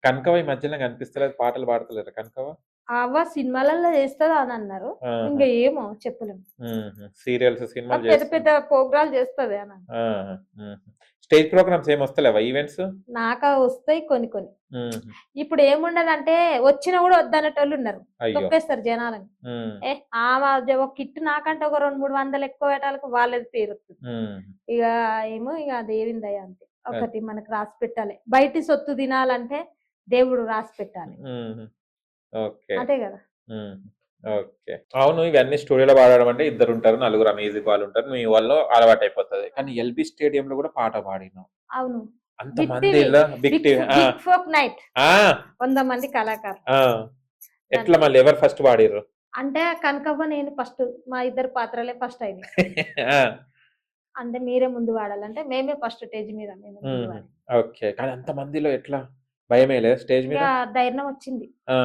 కనకవ ఈ మధ్యలో కనిపిస్తలేదు, పాటలు పాడతలేరా కనకవ? అవ్వ సినిమాలలో చేస్తదా అని అన్నారు. ఇంక ఆహా! ఏమో చెప్పలేము. సీరియల్స్, సినిమాలు పెద్ద చేస్తుంది. పెద్ద ప్రోగ్రాలు చేస్తది అని అన్నారు. ఆహా! హుహు. స్టేజ్ ప్రోగ్రామ్స్ ఏమి వస్తలేవా ఈవెంట్స్? నాకా వస్తాయి కొన్ని కొన్ని. హుహు. ఇప్పుడు ఏముండదంటే వచ్చినా కూడా వద్దనేటోళ్ళు ఉన్నారు. అయ్యో! తొక్కేస్తారు జనాలని. హ్మ్. ఆమె ఒక కిట్ నాకంటే ఒక 2, 300 ఎక్కువ పెట్టాలకు వాళ్ళది పేరొత్తది. హ్మ్. ఇక ఏమో ఇక దేవుని దయ అంతే. అది. ఒకటి మనకు రాసి పెట్టాలి. బయటి సొత్తు తినాలంటే దేవుడు రాసి పెట్టాలి. హుహు. ఓకే. అదే కదా! హ్మ్. ఓకే. అవును. ఇవన్నీ స్టూడియోలో పాడడం అంటే ఇద్దరుంటారు, నలుగురు మ్యూజిక్ వాళ్ళుంటారు. మీ వల్ల అలవాటయిపోతది. కానీ ఎల్‌బీ స్టేడియంలో గూడా పాట పాడినావు. అవును. Big TV. అంతమందిలా బిగ్ టీవీ. ఆ! Big Folk Night. ఆ! 100 మంది కళాకారులు. ఆ! ఎట్లా దాంట్లో. మళ్ళీ ఎవరు ఫస్ట్ పాడిర్రు? అంటే కనకవ్వ నేను ఫస్ట్. మా ఇద్దరి పాత్రలే ఫస్ట్ అయినాయి. ఆ! అంటే మీరే ముందు పాడాలంటే మేమే ఫస్ట్ స్టేజ్ మీద మేమే ముందు హుహు. పాడాం. ఓకే. కానీ అంతమందిలో ఎట్లా? భయమేయలేదా స్టేజ్ ఇక మీద? ధైర్యం వచ్చింది. ఆ!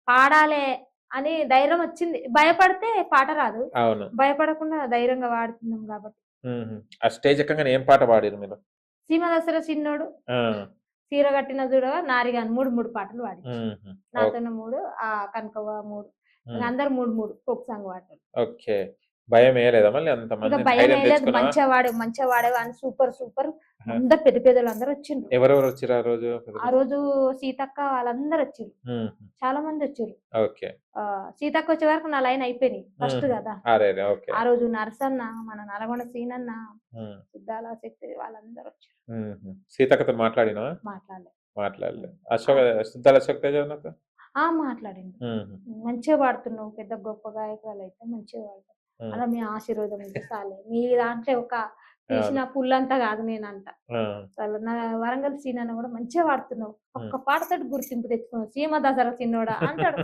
పాడాలే అని ధైర్యం వచ్చింది. భయపడితే పాట రాదు. అవును. భయపడకుండా ధైర్యంగా పాడుతున్నాం కాబట్టి. హుహు. ఆ స్టేజ్ ఎక్కంగానే ఏం పాట పాడిర్రు మీరు? 'సీమ దసరా చిన్నోడు', ఆ! 'చీర కట్టిన చూడవా', 'నారిగాన్' 3 పాటలు పాడించు. హుహు. ఓకే. నాతోనే 3, కనకవ్వ 3. హ్మ్. అందరూ 3 ఫోక్ సాంగ్ పాటలు. ఓకే. భయమేయలేదా మళ్ళీ ఇక అంతమందిని భయం ధైర్యం ఏం లేదు. తెచ్చుకున్నావా? మంచిగా వాడావు అని సూపర్. ఆహా! అందరు పెద్ద పెద్దోళ్ళందరూ వచ్చిండ్రు. ఎవరెవరొచ్చిర్రు ఆ రోజు? ఆ రోజు సీతక్క వాళ్ళందరూ వచ్చిర్రు. హుహు. చాలా మంది వచ్చిర్రు. ఓకే. సీతక్క వచ్చే వరకు నా లైన్ అయిపోయినాయి. ఫస్ట్ హుహు. కదా! అరెరే! ఓకే. ఆ రోజు నరసన్న, మన నల్గొండ సీనన్న, హ్మ్. సిద్ధాల శక్తి వాళ్ళందరూ వచ్చారు. హుహు. సీతక్కతోని మాట్లాడినావా? మాట్లాడలే. మాట్లాడలే. ఆ! సుద్దాల అశోక్ తేజ అన్నతో? మాట్లాడిండు. హుహు. మంచిగా పాడుతున్నావు. పెద్ద గొప్ప గాయకురాలైతే మంచిగా పాడతావు. హ్మ్. అలా మీ ఆశీర్వాదం ఉంటే చాలు. మీ దాంట్లో ఒక అవును. తీసిన పుల్లంతా కాదు నేనంట. ఆ! అసలు నా వరంగల్ సీనన్న కూడా మంచిగా పాడుతున్నావు. హ్మ్. ఒక్క పాటతోటి గుర్తింపు తెచ్చుకున్నావు. 'సీమ దసరా చిన్నోడా' అంటాడు.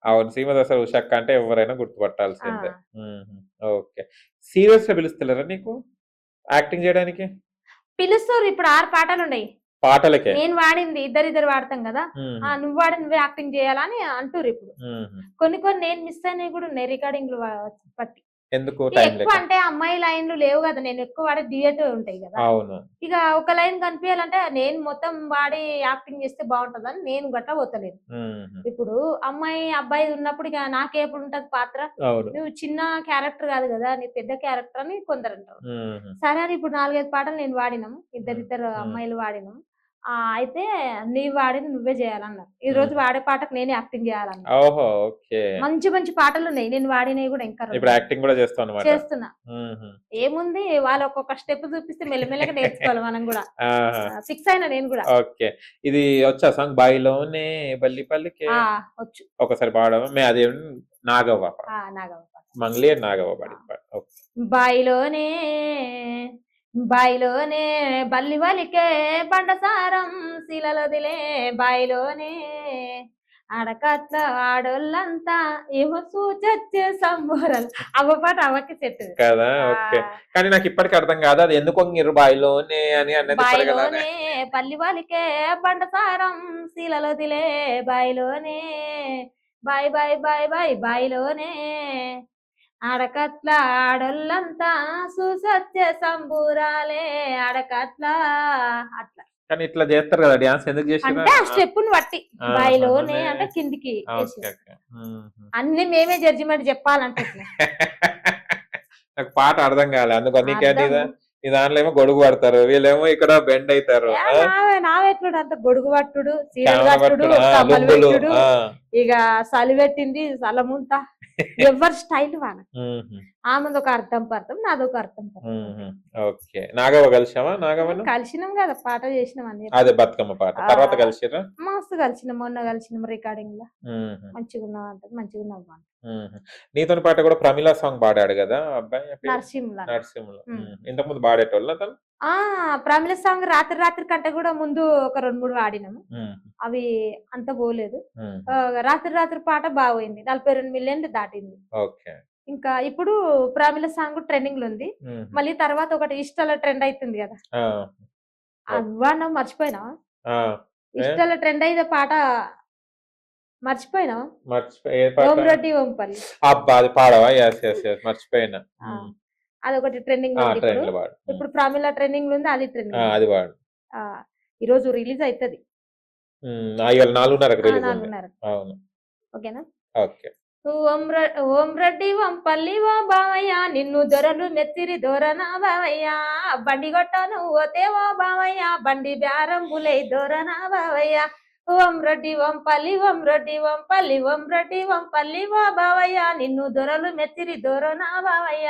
అవును. 'సీమ దసరా ఉషక్క' అంటే ఎవరైనా ఆ! గుర్తుపట్టాల్సిందే. హుహు. ఓకే. సీరియల్స్‌లో పిలుస్తలేరా నీకు యాక్టింగ్ జేయడానికి? పిలుస్తుర్రు ఇప్పుడు 6 పాటలున్నాయి. పాటలకే. నేను వాడింది ఇద్దరిద్దరు వాడతాం గదా! హుహు. నువ్వు వాడింది నువ్వే యాక్టింగ్ జేయాలా అని అంటుర్రిప్పుడు. హుహు. కొన్ని నేను మిస్ అయినయి గూడా ఉన్నాయి రికార్డింగ్‌లు బట్టి. ఎందుకు టైం ఎక్కువ లేక? అంటే అమ్మాయి లైన్‌లు లేవు గదా! నేను ఎక్కువ వాడే డ్యూయెట్ ఉంటాయి గదా! అవును. ఇక ఒక లైన్ కనిపియాలంటే నేను మొత్తం వాడి యాక్టింగ్ చేస్తే బావుంటదని నేను గట్టా పోతలేను. హుహు. ఇప్పుడు అమ్మాయి, అబ్బాయిది ఉన్నప్పుడు ఇక నాకెప్పుడుంటది పాత్ర? అవును. నువ్వు చిన్న క్యారెక్టర్ గాదు గదా! నీది పెద్ద క్యారెక్టర్ అని కొందరంటారు. హుహు. సరే అని ఇప్పుడు 4, 5 పాటలు నేను వాడినాం. హ్మ్. ఇద్దరిద్దరు హ్మ్. అమ్మాయిలు వాడినాం. అయితే నీవు వాడింది నువ్వే జేయాలన్నారు. ఈరోజు హుహు. వాడే పాటకు నేనే యాక్టింగ్ జేయాలన్నారు. ఓహో! ఓకే. మంచి పాటలున్నాయి. నేను వాడినయి గూడా ఇంకా 2, ఇప్పుడు 3 యాక్టింగ్ గూడా చేస్తావన్నమాట. చేస్తున్నా. హుహు. ఏముంది వాళ్ళు ఒక్కొక్క స్టెప్ చూపిస్తే మెల్లమెల్లగా నేర్చుకోవాలి మనం గూడా. ఆహా! ఫిక్స్ అయినా నేను గూడా. ఓకే. ఇది వచ్చా సాంగ్ 'బాయిలోనే బల్లి పలికే' ఆ! వచ్చు. ఒకసారి పాడవా? అది నాగవ్వ పాట. నాగమ్మ పాట. మంగ్లీ అండ్ నాగవ్వ ఆ! పాడిన పాట. ఓకే. బాయిలోనే బాయిలోనే బల్లి వలికే బండసారం శిలలొదిలే బాయిలోనే ఆడకట్ల ఆడోళ్ళంతా ఏమో సూచొచ్చే సంబూరాలు. అవ్వ పాట అవ్వకి సెట్. కదా! ఆ! ఓకే. కానీ నాకిప్పటికి అర్థం కాదు. అది ఎందుకు వంగిర్రు బాయిలోనే అని అన్నది ఇప్పటికి అలానే. బాయిలోనే బల్లి వలికే బండసారం శిలలొదిలే బాయిలోనే బాయిలోనే ఆడకట్ల ఆడోళ్ళంతా చూసొచ్చే సంబూరాలే ఆడకట్ల అట్లా. కానీ ఇట్లా చేస్తారు కదా! డాన్స్ ఎందుకు చేసిర్రు? అంటే ఆ స్టెప్పుని బట్టి బాయిలోనే ఆహాహానే అంటే కిందికి ఓకే. ఏసిర్రు. ఓకే. హుహు. అన్నీ మేమే జడ్జిమెంట్ చెప్పాలంటే ఎట్లా? నాకు పాట అర్థం కాలే. అందుకని అర్థము నీ దాంట్లో ఏమో గొడుగు పడతారు. వీళ్ళేమో ఇక్కడ బెండ్ అయితారు. ఆ! నావెట్లుడు అంత గొడుగు పట్టుడు, చీరలు కామన కట్టుడు, పట్టుడు. కమ్మలు లుంగులు. పెట్టుడు, ఆ! ఇక సలి పెట్టింది సలముంత. ఎవరి స్టైల్ వాళ్ళది. హుహు. ఆమెదొక అర్థం పర్థం, నాదొక అర్థం పర్థం హుహు. అంతే. ఓకే. నాగవ్వ కలిసావా నాగవ్వను? కలిసినాం కదా! పాట చేసినాం అని అదే చెప్పిన. బతుకమ్మ పాట. ఆ! తర్వాత కలిసిర్రా? మస్తు కలిసినాం. మొన్న కలిసినాం రికార్డింగ్‌ల. హుహు. మంచిగున్నావు అంటది. మంచిగున్నావు అంటది. హుహు. నీతోని పాట కూడా 'ప్రమిళ' సాంగ్ పాడాడు గదా! ఆ అబ్బాయి పేరు? నరసింహులన్న. నరసింహులు. హ్మ్. ఇంతకుముందు పాడేటోళ్ళా తను? ఆ! 'ప్రమిళ' సాంగ్ రాత్రి కంటే కూడా ముందు ఒక 2, 3 వాడినాము. హ్మ్. అవి అంత పోలేదు. హుహు. రాత్రి పాట బాగోయింది. 42 మిలియన్లు దాటింది. ఓకే. ఇంకా ఇప్పుడు 'ప్రమిళ' సాంగ్ ట్రెండింగ్‌లో ఉంది. హుహు. మళ్ళీ తర్వాత ఒకటి 'ఇష్టాల' ట్రెండ్ అయితుంది గదా! ఆ! ఓకే. అవ్వన్నావు మర్చిపోయినావా? ఆ! ఏ 'ఇష్టాల' ట్రెండ్ అయ్యే పాట మర్చిపోయినావా? ఏ పాట? 'ఓం రెడ్డి ఓంపల్లి.' అబ్బా! అది పాడవా? యెస్. మర్చిపోయినా. ఆ! అదొకటి ట్రెండింగ్‌లో ఉంది ఇప్పుడు. ట్రైన్‌లో పాడు. ఇప్పుడు 'ప్రమిళ' ట్రెండింగ్‌లో ఉంది. అది ట్రెండింగ్‌లో ఉంది. అది పాడు. ఆ! ఈరోజు రిలీజ్ అయితది. ఇవాళ 4:30కి రిలీజ్ ఉంది. 4:30. అవును. ఓకేనా? ఓకే. ఓం రెడ్డి వంపల్లి ఓ బావయ్య నిన్ను దొరలు మెచ్చిరి దొరనా బావయ్య బండి గొట్టను ఓతే ఓ బావయ్య బండి బేరం బులై దొరనా బావయ్య ఓం రెడ్డి వంపల్లి ఓ బావయ్య నిన్ను దొరలు మెచ్చిరి దొరనా బావయ్య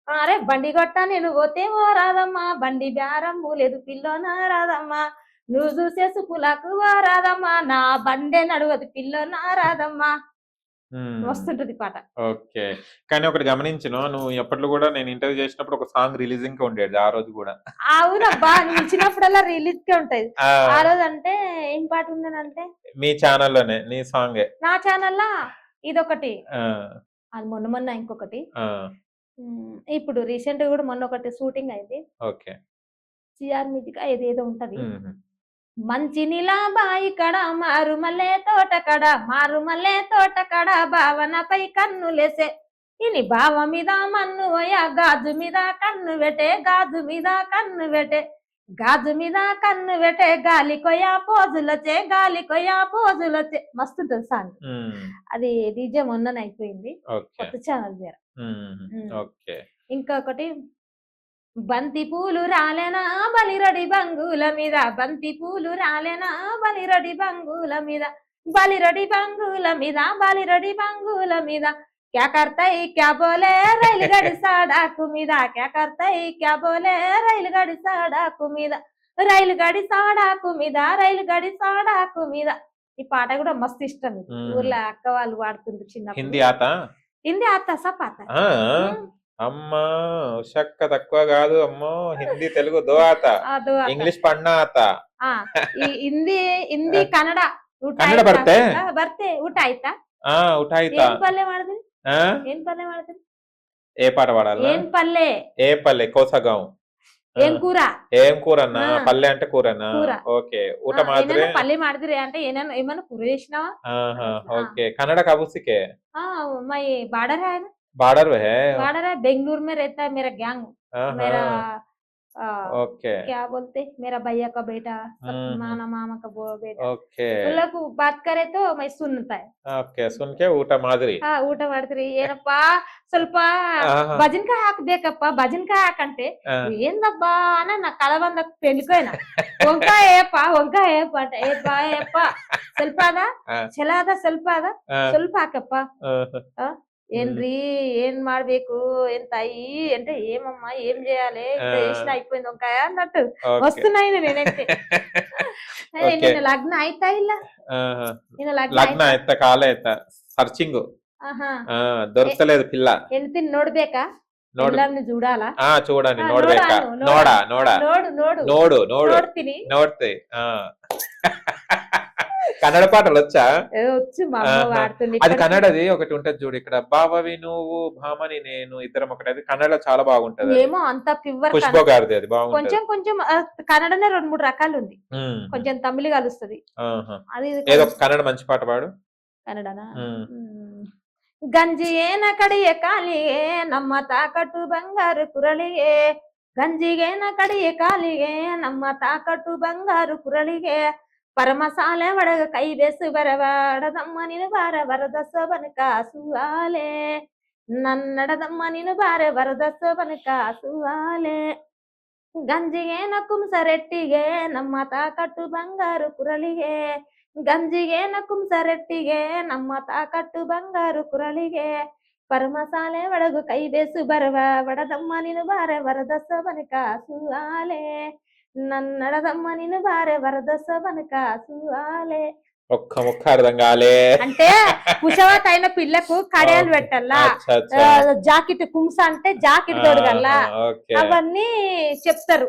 అరే బండి గొట్ట నేను పోతే ఓ రాదమ్మా బండి బేరం బులేదు పిల్లోనా రాదమ్మా నువ్వు చూసే సుకులకు ఓ రాదమ్మా నా బండే నడవదు పిల్లోనా రాదమ్మా వస్తుంటది పాట. ఓకే. కానీ ఒకటి గమనించను నువ్వు ఎప్పట్లో కూడా నేను ఇంటర్వ్యూ చేసినప్పుడు ఒక సాంగ్ రిలీజింగ్ ఉండేది ఆ రోజు కూడా. అవునబ్బా నువ్వు ఇచ్చినప్పుడల్లా రిలీజ్ కే ఉంటది. ఆ ఆ రోజు అంటే ఏం పాట ఉండనంటే మీ ఛానల్లోనే నీ సాంగే. నా ఛానల్లా ఇదొకటి, ఆ అది మొన్న ఇంకొకటి, ఆ ఇప్పుడు రీసెంట్ కూడా మొన్న ఒకటి షూటింగ్ అయింది. ఓకే. సిఆర్ మ్యూజిక్ ఏదేదో ఉంటది. మ్మ్. మంచి బాయి కడ మారుమల్లె తోట కడ భావనపై కన్నులేసే ఇని బావ మీద మన్ను గాజు మీద కన్ను వెటే గాలి కొయ్యా పోజులచే మస్తుంటది సాంగ్. అది డీజే మొన్ననే అయిపోయింది. ఓకే. కొత్త ఛానల్ జర. ఓకే. ఇంకొకటి బంతి పూలు రాలేనా బలిరడి బంగుల మీద బలిరడి బంగుల మీద క్యా కర్తాయి క్యా బోలే రైలు గడి సాడాకు మీద రైలు గడి సాడాకు మీద ఈ పాట కూడా మస్తు ఇష్టం. ఊర్లో అక్క వాళ్ళు పాడుతుండ్రు చిన్నప్పుడు. హిందీ ఆత సబ్ ఆత. అమ్మా ఉషక్క తక్కువ కాదు అమ్మో హిందీ తెలుగు దో ఆత ఇంగ్లీష్ పढ़ना आता ಹಿಂದಿ ಕನ್ನಡ ಕನ್ನಡ ಬರ್ತೆ ಊಟ ಆಯ್ತಾ ಊಟಾಯ್ತಾ ಏನ್ ಪಲ್ಯ ಮಾಡಿದ್ರಿ ఏ పాట పాడాలి ఏ పల్లె కోసగాం ఏం కూర అన్న పల్లె అంటే కూరనా ఓకే ಊಟ ಮಾಡಿದ್ರೆ పల్లె ಮಾಡಿದ್ರಿ అంటే ఏమన్నా కూర చేసినావా ఓకే కన్నడ కబుసికే మై बार्डर है बेंगलुरु में रहता है मेरा गैंग मेरा ओके क्या बोलते मेरा भैया का बेटा मामा मामा का बेटा ओके उन लोग बात करे तो मैं सुनता है ओके सुन के ಊಟ ಮಾಡಿದ್ರಿ ಏನಪ್ಪಾ ಸ್ವಲ್ಪ ಭಜನ್ಕಾಯಿ ಹಾಕ್ಬೇಕಪ್ಪ ಭಜನ್ಕಾಯಿ ಹಾಕಂటే ఏందబ్బా అన్న నా కళ వంద పెళ్ళిపోయినా వంకాయ అంటే ఏప్ప ಸ್ವಲ್ಪ ಅದ ಚೆಲಾದ ಸ್ವಲ್ಪ ಹಾಕಪ್ಪ ಏನ್ರಿ ಏನ್ ಮಾಡ್ಬೇಕು ಏನ್ ತಾಯಿ అంటే ఏమమ్మా ఏం చేయాలి చేసిన అయిపోయింది వంకాయ అన్నట్టు వస్తున్నాయి నేనైతే నిన్న లగ్న ఆಯ್ತಾ ಇಲ್ಲ నిన్న లగ్న ಆಯ್ತಾ కాలే ಆಯ್ತಾ ಸರ್ಚಿಂಗ್ దొరకలేదు పిల్ల ಹೆಂಡತಿನ ನೋಡ್ಬೇಕಾ ಎಲ್ಲಾರನ್ನು చూడాలా చూడండి ನೋಡ್ಬೇಕಾ ನೋಡ್ತೀನಿ కన్నడ పాటలు వచ్చా అది కన్నడది ఒకటి ఉంటది చూడు ఇక్కడ బావవి నువ్వు భామని నేను ఇద్దరం ఒకటి అది కన్నడ చాలా బాగుంటది ఏమో అంత ప్యూర్ ఖుష్బో గారిది అది బాగుంటది కొంచెం కన్నడనే 2-3 రకాలు ఉంది కొంచెం తమిళ కలుస్తుంది అది ఏదో కన్నడ మంచి పాట పాడు కన్నడనా ಗಂಜಿ ಏನ ಕಡಿಯ ಕಾಲಿಗೆ ನಮ್ಮ ತಾಕಟ್ಟು ಬಂಗಾರು ಕುರಳಿಗೆ ಗಂಜಿಗೇನ ಕಡಿಯ ಕಾಲಿಗೆ ನಮ್ಮ ತಾಕಟ್ಟು ಬಂಗಾರು ಕುರಳಿಗೆ ಪರಮಸಾಲೆ ಒಳಗ ಕೈ ಬೇಸು ಬರವಾಡದಮ್ಮ ನೀನು ಬಾರ ವರದಸ ಬನಕ ಸುವಾಲೆ ನನ್ನಡದಮ್ಮ ನೀನು ಬಾರ ವರದಸ ಬನಕ ಸುವಾಲೆ ಗಂಜಿಗೇನ ಕುಂಸರೆಟ್ಟಿಗೆ ನಮ್ಮ ತಾಕಟ್ಟು ಬಂಗಾರು ಕುರಳಿಗೆ ಗಂಜಿಗೇನ ಕುಂಸರೆಟ್ಟಿಗೆ ನಮ್ಮ ತಾಕಟ್ಟು ಬಂಗಾರು ಕುರಳಿಗೆ ಪರಮಸಾಲೆ ಒಳಗು ಕೈ ಬೇಸು ಬರವ ವಡದಮ್ಮ ನೀನು ಬಾರ ವರದಸ ಬನಕ ಸುವಾಲೆ నన్నడదమ్మ నిన్ను బారే వరదస బనక సువాలే ఒక్క ముక్క అర్థం కాలే అంటే కుశవత అయిన పిల్లకు కడియాలు పెట్టాలా జాకెట్ కుంస అంటే జాకెట్ తొడగల్లా అవన్నీ చెప్తారు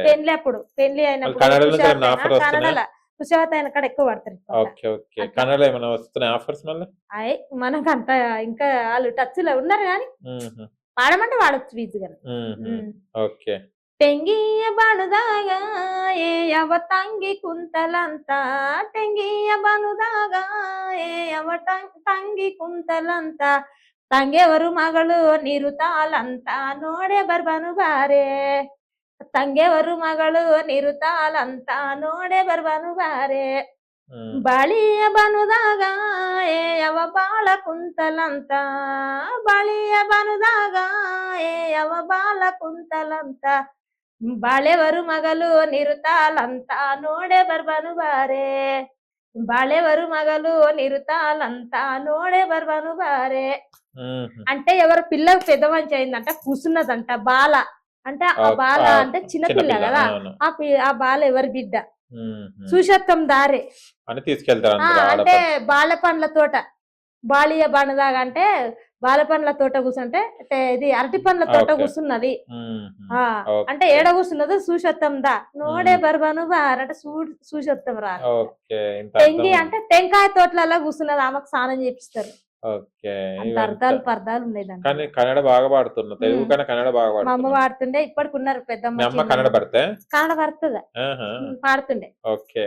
పెళ్లి అప్పుడు పెళ్లి అయినప్పుడు కన్నడలో కుశవత అయిన కాడ ఎక్కువ పడతారు కన్నడలో ఏమైనా వస్తున్నాయి ఆఫర్స్ మళ్ళీ మనకు అంత ఇంకా వాళ్ళు టచ్ లో ఉన్నారు కానీ వాడమంటే వాడచ్చు ఈజీగా ఓకే ಟೆಂಗಿಯ ಬಾಣದಾಗ ಯಾವ ತಂಗಿ ಕುಂತಲಂತ ಟೆಂಗಿಯ ಬಾಣದಾಗ ಯಾವ ತಂಗಿ ಕುಂತಲಂತ ತಂಗೆಯವರು ಮಗಳು ನಿರುತ್ತಾಲಂತ ನೋಡೆ ಬರ್ಬನು ಬಾರೆ ತಂಗೆವರು ಮಗಳು ನಿರುತಾಲಂತ ನೋಡೆ ಬರ್ಬನು ಬಾರೆ ఉమ్, ಬಳಿಯ ಬನುದಾಗ ಯಾವ ಬಾಳ ಕುಂತಲಂತ ಬಳಿಯ ಬನುದಾಗ ಯಾವ ಬಾಳ ಕುಂತಲಂತ ಬಾಳೆವರು ಮಗಳು ನಿರುತಾಲಂತ ನೋಡೆ ಬರ್ಬನು ಬಾರೆ బాళెవరు మగలు నిరుతాలంతా నోడే బర్బను బారే ఉమ్, అంటే ఎవరు పిల్లకు పెద్ద మంచి అయిందంట కూసున్నదంట బాల అంటే ఆ ఓకే, బాల ఆ, అంటే చిన్న పిల్ల చిన్నపిల్ల కదా అవును. ఆ బాల ఎవరి బిడ్డ ఉమ్, ఉమ్. సుషత్తం దారే అని తీసుకెళ్తారు అందరూ అంటే ఆడపడుచు. బాల పండ్ల తోట బాలియ బండదాగా అంటే బాల పండ్ల తోట కూర్చుంటే అంటే ఇది అరటి పండ్ల తోట ఓకే. కూర్చున్నది ఉమ్, ఉమ్. ఆ ఓకే. అంటే ఏడ కూర్చున్నదో సుషత్తం దా నోడే బర్బను బార్ అంటే సుషత్తం రా ఓకే, ఇంత తెంగి అర్థం అంటే టెంకాయ తోటలలో కూర్చున్నది ఆమెకు స్నానం చేపిస్తారు ఓకే అంత ఇవంతా అర్థాలు పర్థాలు ఉన్నాయి దాంట్లో. కానీ కన్నడ బాగా పాడుతున్నావు తెలుగు ఉమ్. కన్నా కన్నడ బాగా మా అమ్మ పాడుతున్నావు పాడుతుండే ఇప్పటికి ఉన్నారు మీ పెద్దమ్మ అమ్మ కన్నడ చిన్నమ్మ. పడితే కన్నడ పడుతుంది ఆహా, పాడుతుండే ఓకే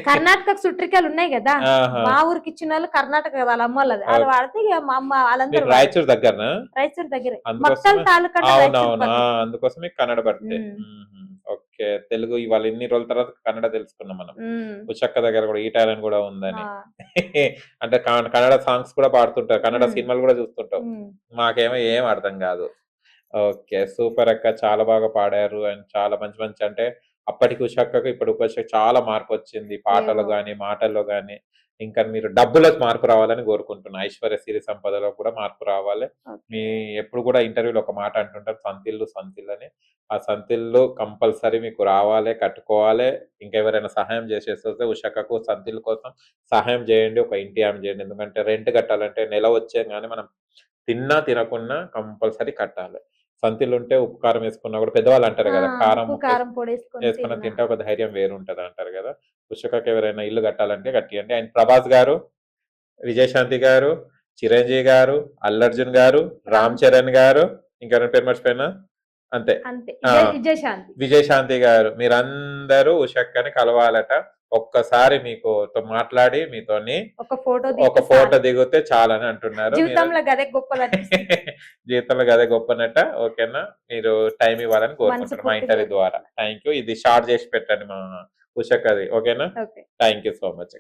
కర్ణాటకకు చుట్రికాయలు ఉన్నాయి కదా ఆహా. మా ఊరికి ఇచ్చిన వాళ్ళు కర్ణాటక కదా వాళ్ళ అమ్మ వాళ్ళది వాళ్ళు ఓకే. వాడితే ఇక మా అమ్మ వాళ్ళందరూ మీరు రాయచూరు దగ్గరనా రైచూరు దగ్గరే అందుకోసమే మక్కల్ తాలూకా అంటే రాయచూరు అవునవును పక్కన. అందుకోసమే కన్నడ పడితే ఉమ్. ఓకే తెలుగు ఇవాళ ఇన్ని రోజుల తర్వాత కన్నడ తెలుసుకున్నాం మనం ఉమ్. ఉషక్క దగ్గర కూడా ఈ టాలెంట్ కూడా ఉందని ఆ. అంటే కన్నడ సాంగ్స్ కూడా పాడుతుంటారు కన్నడ ఉమ్. సినిమాలు కూడా చూస్తుంటాం ఉమ్. మాకేమో ఏం అర్థం కాదు ఓకే సూపర్ అక్క చాలా బాగా పాడారు అండ్ చాలా మంచి మంచి అంటే అప్పటికి ఉషక్కకు ఇప్పటికి ఉషక్క చాలా మార్పు వచ్చింది పాటలో ఏమో. గాని మాటల్లో గాని ఇంకా మీరు డబ్బులకు మార్పు రావాలని కోరుకుంటున్నా ఐశ్వర్య సిరి సంపదలో కూడా మార్పు రావాలి మీ ఎప్పుడు కూడా ఇంటర్వ్యూలో ఒక మాట అంటుంటారు సంతిల్లు సంతిల్లు అని ఆ సంతిల్లు కంపల్సరీ మీకు రావాలి కట్టుకోవాలి ఇంకెవరైనా సహాయం చేసేస్తే ఉషక్కకు సంతిల్లు కోసం సహాయం చేయండి ఒక ఇంటి ఆమె చేయండి ఎందుకంటే రెంట్ కట్టాలంటే నెల వచ్చే కానీ మనం తిన్నా తినకున్నా కంపల్సరీ కట్టాలి సంతిల్లు ఉంటే ఉప్పు కారం వేసుకున్నా కూడా పెద్దవాళ్ళు అంటారు కదా కారం ఉప్పు ఉప్పు కారం పొడి వేసుకొని వేసుకున్న తిన్నా. తింటే ఒక ధైర్యం వేరుంటది అంటారు కదా పుష్పకకి ఎవరైనా ఇల్లు కట్టాలంటే కట్టియండి ఆయన ప్రభాస్ గారు విజయశాంతి గారు చిరంజీవి గారు అల్లర్జున్ గారు రామ్ చరణ్ గారు ఇంకెవరైనా పేరు మర్చిపోయినా అంతే అంతే ఆ. విజయశాంతి విజయశాంతి గారు మీరందరూ ఉషక్కని కలవాలట ఒక్కసారి మీకు మాట్లాడి మీతోని ఒక ఫోటో ఒక ఫోటో దిగితే చాలని అంటున్నారు మీరు జీవితంలో గదే గొప్పది జీవితంలో అదే గొప్పనట ఓకేనా మీరు టైం ఇవ్వాలని కోరుకుంటున్నారు మా మనస్ఫూర్తిగా ఇంటర్వ్యూ ద్వారా థ్యాంక్ యూ ఇది షార్ట్ చేసి పెట్టండి మా ఉషక్కది ఓకేనా okay thank you so much